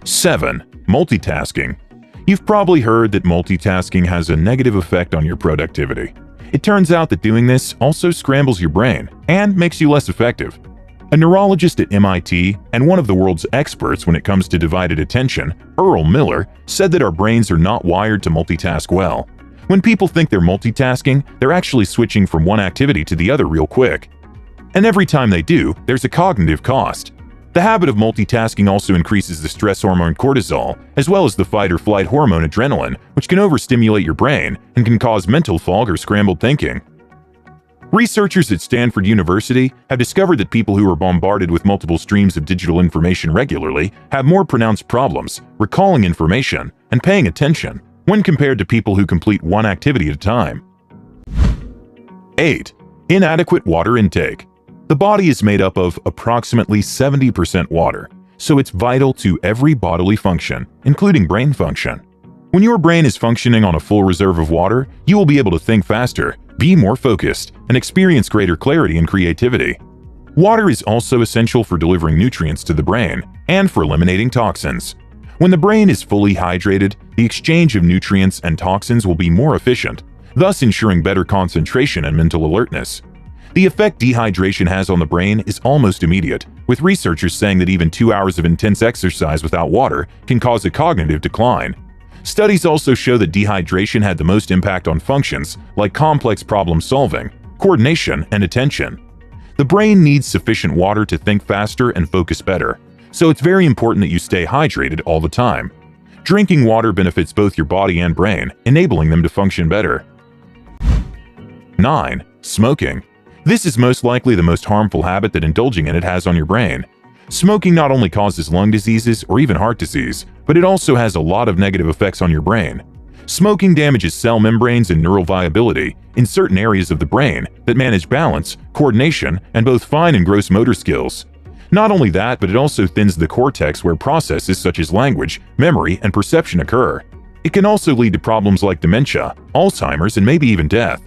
7. Multitasking. You've probably heard that multitasking has a negative effect on your productivity. It turns out that doing this also scrambles your brain and makes you less effective. A neurologist at MIT and one of the world's experts when it comes to divided attention, Earl Miller, said that our brains are not wired to multitask well. When people think they're multitasking, they're actually switching from one activity to the other real quick. And every time they do, there's a cognitive cost. The habit of multitasking also increases the stress hormone cortisol, as well as the fight-or-flight hormone adrenaline, which can overstimulate your brain and can cause mental fog or scrambled thinking. Researchers at Stanford University have discovered that people who are bombarded with multiple streams of digital information regularly have more pronounced problems recalling information and paying attention when compared to people who complete one activity at a time. 8. Inadequate water intake. The body is made up of approximately 70% water, so it's vital to every bodily function, including brain function. When your brain is functioning on a full reserve of water, you will be able to think faster, be more focused, and experience greater clarity and creativity. Water is also essential for delivering nutrients to the brain and for eliminating toxins. When the brain is fully hydrated, the exchange of nutrients and toxins will be more efficient, thus ensuring better concentration and mental alertness. The effect dehydration has on the brain is almost immediate, with researchers saying that even 2 hours of intense exercise without water can cause a cognitive decline. Studies also show that dehydration had the most impact on functions like complex problem-solving, coordination, and attention. The brain needs sufficient water to think faster and focus better, so it's very important that you stay hydrated all the time. Drinking water benefits both your body and brain, enabling them to function better. 9. Smoking. This is most likely the most harmful habit that indulging in it has on your brain. Smoking not only causes lung diseases or even heart disease, but it also has a lot of negative effects on your brain. Smoking damages cell membranes and neural viability in certain areas of the brain that manage balance, coordination, and both fine and gross motor skills. Not only that, but it also thins the cortex where processes such as language, memory, and perception occur. It can also lead to problems like dementia, Alzheimer's, and maybe even death.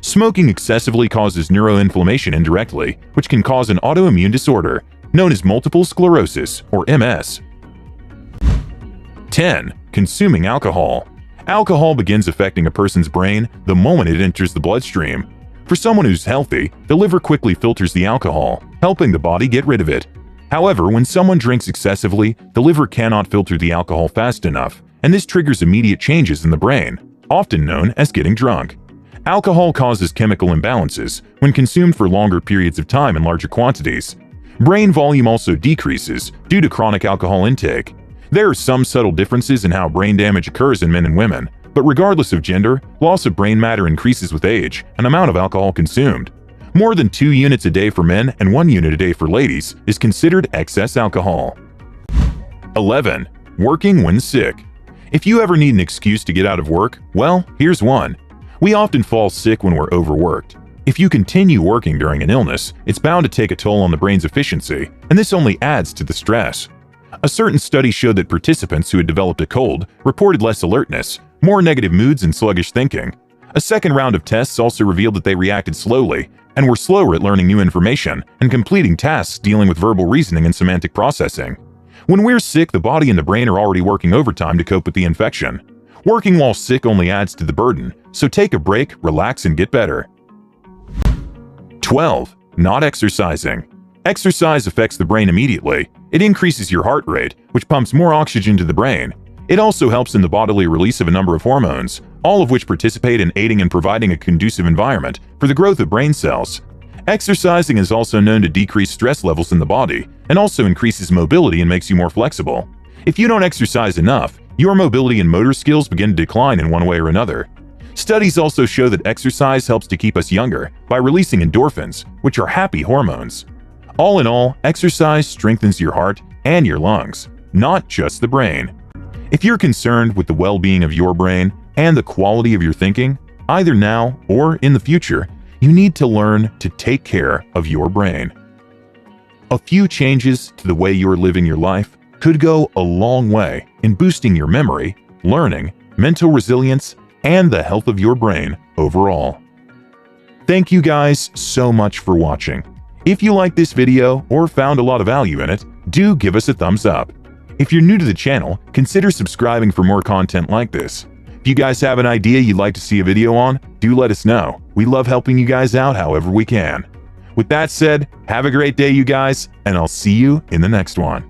Smoking excessively causes neuroinflammation indirectly, which can cause an autoimmune disorder known as multiple sclerosis, or MS. 10. Consuming alcohol. Alcohol begins affecting a person's brain the moment it enters the bloodstream. For someone who's healthy, the liver quickly filters the alcohol, helping the body get rid of it. However, when someone drinks excessively, the liver cannot filter the alcohol fast enough, and this triggers immediate changes in the brain, often known as getting drunk. Alcohol causes chemical imbalances when consumed for longer periods of time in larger quantities. Brain volume also decreases due to chronic alcohol intake. There are some subtle differences in how brain damage occurs in men and women, but regardless of gender, loss of brain matter increases with age and amount of alcohol consumed. More than 2 units a day for men and 1 unit a day for ladies is considered excess alcohol. 11. Working when sick. If you ever need an excuse to get out of work, well, here's one. We often fall sick when we're overworked. If you continue working during an illness, it's bound to take a toll on the brain's efficiency, and this only adds to the stress. A certain study showed that participants who had developed a cold reported less alertness, more negative moods, and sluggish thinking. A second round of tests also revealed that they reacted slowly and were slower at learning new information and completing tasks dealing with verbal reasoning and semantic processing. When we're sick, the body and the brain are already working overtime to cope with the infection. Working while sick only adds to the burden, so take a break, relax, and get better. 12. Not exercising. Exercise affects the brain immediately. It increases your heart rate, which pumps more oxygen to the brain. It also helps in the bodily release of a number of hormones, all of which participate in aiding and providing a conducive environment for the growth of brain cells. Exercising is also known to decrease stress levels in the body and also increases mobility and makes you more flexible. If you don't exercise enough, your mobility and motor skills begin to decline in one way or another. Studies also show that exercise helps to keep us younger by releasing endorphins, which are happy hormones. All in all, exercise strengthens your heart and your lungs, not just the brain. If you're concerned with the well-being of your brain and the quality of your thinking, either now or in the future, you need to learn to take care of your brain. A few changes to the way you're living your life could go a long way in boosting your memory, learning, mental resilience, and the health of your brain overall. Thank you guys so much for watching. If you liked this video or found a lot of value in it, do give us a thumbs up. If you're new to the channel, consider subscribing for more content like this. If you guys have an idea you'd like to see a video on, do let us know. We love helping you guys out however we can. With that said, have a great day, you guys, and I'll see you in the next one.